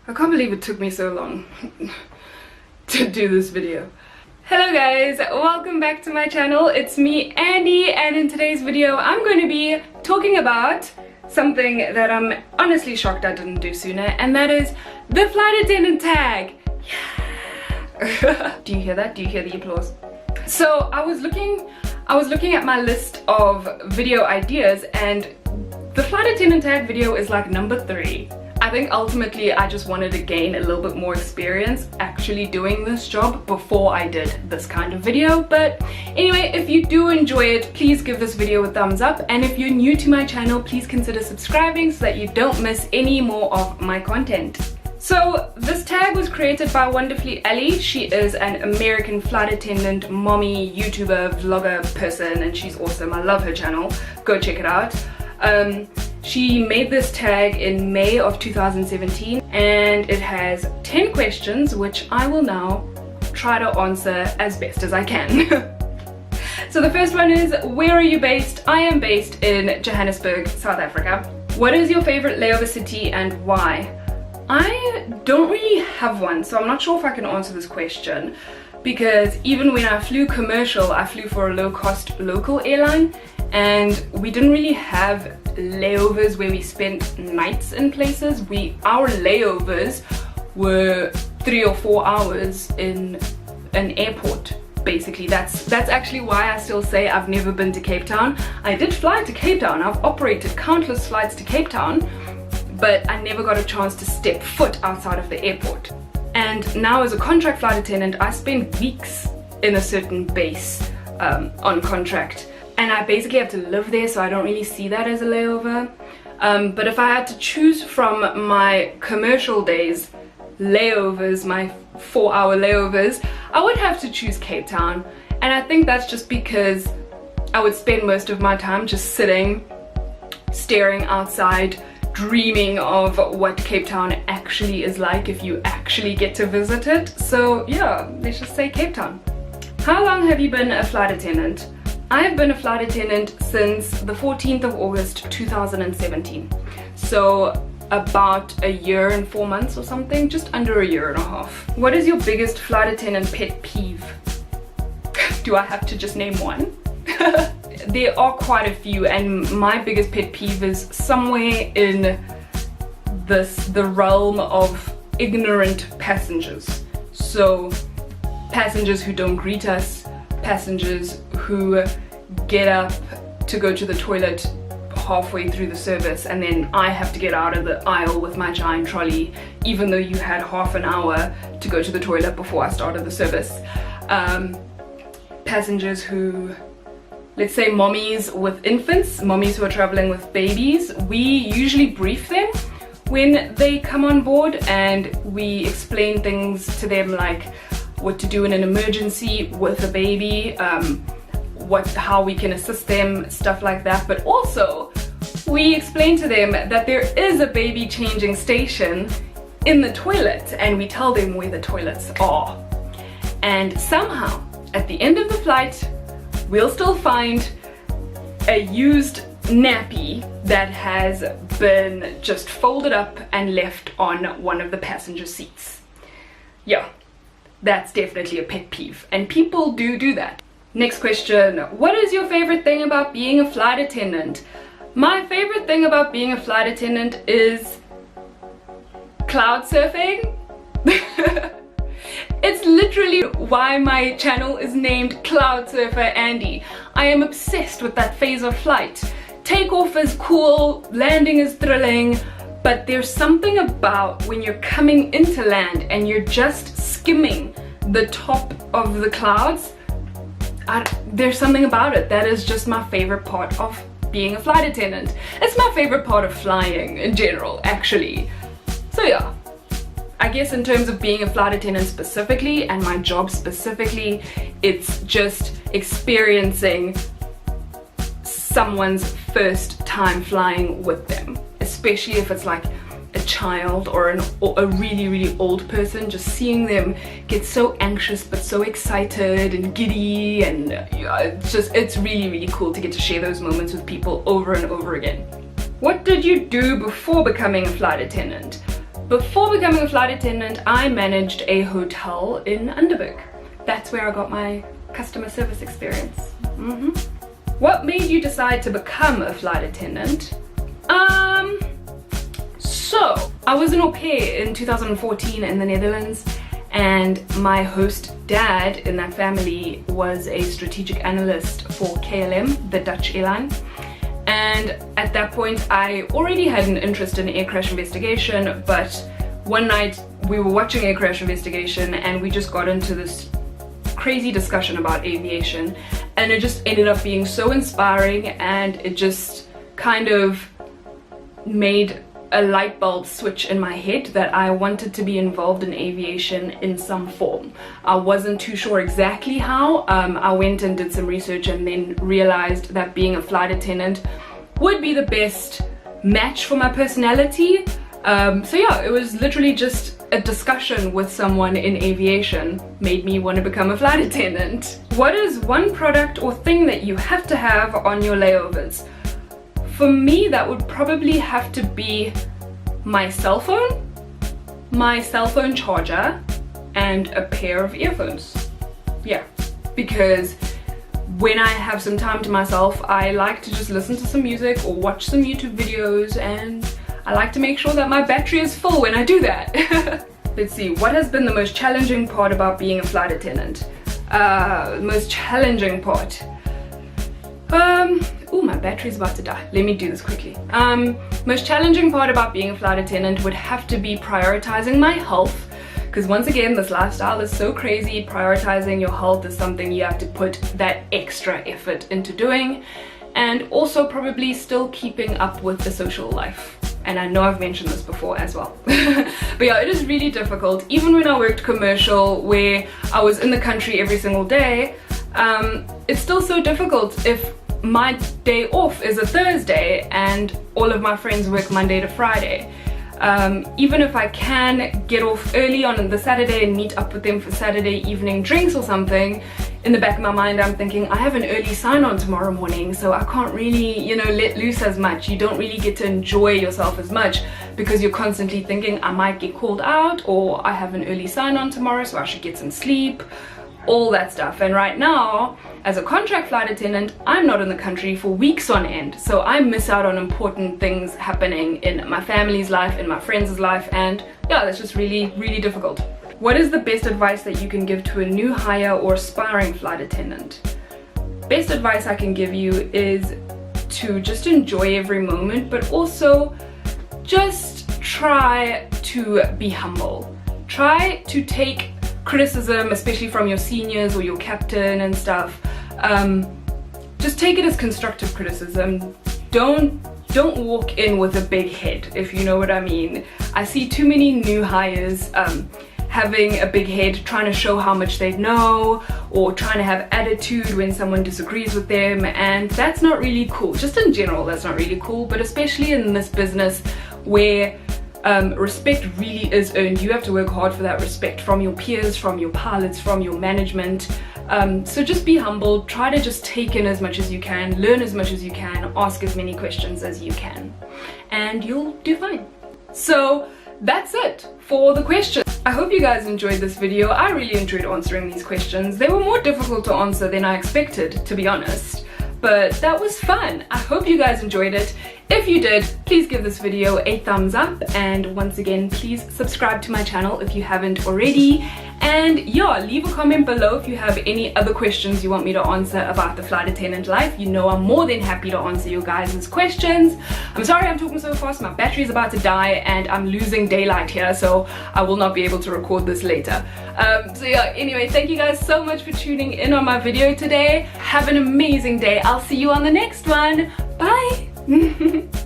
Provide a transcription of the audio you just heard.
I can't believe it took me so long to do this video. Hello guys, welcome back to my channel. It's me, Andy, and in today's video I'm going to be talking about something that I'm honestly shocked I didn't do sooner, and that is the flight attendant tag. Yeah. Do you hear that? Do you hear the applause? So I was looking at my list of video ideas, and the flight attendant tag video is like number 3. I think ultimately I just wanted to gain a little bit more experience actually doing this job before I did this kind of video. But anyway, if you do enjoy it, please give this video a thumbs up, and if you're new to my channel, please consider subscribing so that you don't miss any more of my content. So this tag was created by Wonderfully Ellie. She is an American flight attendant, mommy, YouTuber, vlogger person, and she's awesome. I love her channel. Go check it out. She made this tag in May of 2017, and it has 10 questions which I will now try to answer as best as I can. So the first one is, where are you based? I am based in Johannesburg, South Africa. What is your favorite layover city and why? I don't really have one, so I'm not sure if I can answer this question, because even when I flew commercial, I flew for a low-cost local airline, and we didn't really have layovers where we spent nights in places. Our layovers were 3 or 4 hours in an airport. Basically, that's actually why I still say I've never been to Cape Town. I did fly to Cape Town. I've operated countless flights to Cape Town, but I never got a chance to step foot outside of the airport. And now as a contract flight attendant, I spend weeks in a certain base on contract. And I basically have to live there, so I don't really see that as a layover. But if I had to choose from my commercial days layovers, my 4-hour layovers, I would have to choose Cape Town. And I think that's just because I would spend most of my time just sitting, staring outside, dreaming of what Cape Town actually is like if you actually get to visit it. So yeah, let's just say Cape Town. How long have you been a flight attendant? I have been a flight attendant since the 14th of August 2017, so about a year and 4 months or something, just under a year and a half. What is your biggest flight attendant pet peeve? Do I have to just name one? There are quite a few, and my biggest pet peeve is somewhere in the realm of ignorant passengers. So passengers who don't greet us, passengers who get up to go to the toilet halfway through the service, and then I have to get out of the aisle with my giant trolley even though you had half an hour to go to the toilet before I started the service. Passengers who, let's say mommies with infants, mommies who are traveling with babies, we usually brief them when they come on board, and we explain things to them like what to do in an emergency with a baby, how we can assist them, stuff like that. But also we explain to them that there is a baby changing station in the toilet, and we tell them where the toilets are. And somehow at the end of the flight we'll still find a used nappy that has been just folded up and left on one of the passenger seats. Yeah, that's definitely a pet peeve, and people do that. Next question, what is your favorite thing about being a flight attendant? My favorite thing about being a flight attendant is cloud surfing. It's literally why my channel is named Cloud Surfer Andy. I am obsessed with that phase of flight. Takeoff is cool, landing is thrilling, but there's something about when you're coming into land and you're just skimming the top of the clouds. There's something about it that is just my favorite part of being a flight attendant. It's my favorite part of flying in general, actually. So yeah, I guess in terms of being a flight attendant specifically, and my job specifically, it's just experiencing someone's first time flying with them, especially if it's like a child or a really old person. Just seeing them get so anxious but so excited and giddy, and it's really cool to get to share those moments with people over and over again. What did you do before becoming a flight attendant? before becoming a flight attendant, I managed a hotel in Underberg. That's where I got my customer service experience. What made you decide to become a flight attendant? So I was an au pair in 2014 in the Netherlands, and my host dad in that family was a strategic analyst for KLM, the Dutch airline. And at that point I already had an interest in air crash investigation, but one night we were watching air crash investigation and we just got into this crazy discussion about aviation, and it just ended up being so inspiring, and it just kind of made a light bulb switch in my head that I wanted to be involved in aviation in some form. I wasn't too sure exactly how. I went and did some research and then realized that being a flight attendant would be the best match for my personality. So yeah, it was literally just a discussion with someone in aviation made me want to become a flight attendant. What is one product or thing that you have to have on your layovers? For me, that would probably have to be my cell phone charger, and a pair of earphones. Yeah, because when I have some time to myself, I like to just listen to some music or watch some YouTube videos, and I like to make sure that my battery is full when I do that. Let's see, what has been the most challenging part about being a flight attendant? Most challenging part. Oh, my battery's about to die. Let me do this quickly. Most challenging part about being a flight attendant would have to be prioritizing my health, because once again, this lifestyle is so crazy. Prioritizing your health is something you have to put that extra effort into doing, and also probably still keeping up with the social life. And I know I've mentioned this before as well. But yeah, it is really difficult. Even when I worked commercial, where I was in the country every single day, it's still so difficult if my day off is a Thursday and all of my friends work Monday to Friday. Even if I can get off early on the Saturday and meet up with them for Saturday evening drinks or something, in the back of my mind I'm thinking I have an early sign-on tomorrow morning, so I can't really, you know, let loose as much. You don't really get to enjoy yourself as much because you're constantly thinking I might get called out, or I have an early sign-on tomorrow, so I should get some sleep, all that stuff. And right now, as a contract flight attendant, I'm not in the country for weeks on end, so I miss out on important things happening in my family's life, in my friends' life, and yeah, that's just really, really difficult. What is the best advice that you can give to a new hire or aspiring flight attendant? Best advice I can give you is to just enjoy every moment, but also just try to be humble. Try to take criticism, especially from your seniors or your captain and stuff. Just take it as constructive criticism. Don't walk in with a big head, if you know what I mean. I see too many new hires having a big head, trying to show how much they know, or trying to have attitude when someone disagrees with them, and that's not really cool. Just in general, that's not really cool, but especially in this business where respect really is earned. You have to work hard for that respect from your peers, from your pilots, from your management. So just be humble, try to just take in as much as you can, learn as much as you can, ask as many questions as you can, and you'll do fine. So that's it for the questions. I hope you guys enjoyed this video. I really enjoyed answering these questions. They were more difficult to answer than I expected, to be honest, but that was fun. I hope you guys enjoyed it. If you did, please give this video a thumbs up, and once again, please subscribe to my channel if you haven't already. And yeah, leave a comment below if you have any other questions you want me to answer about the flight attendant life. You know I'm more than happy to answer your guys' questions. I'm sorry I'm talking so fast, my battery is about to die and I'm losing daylight here, so I will not be able to record this later. So yeah, anyway, thank you guys so much for tuning in on my video today. Have an amazing day. I'll see you on the next one. Bye!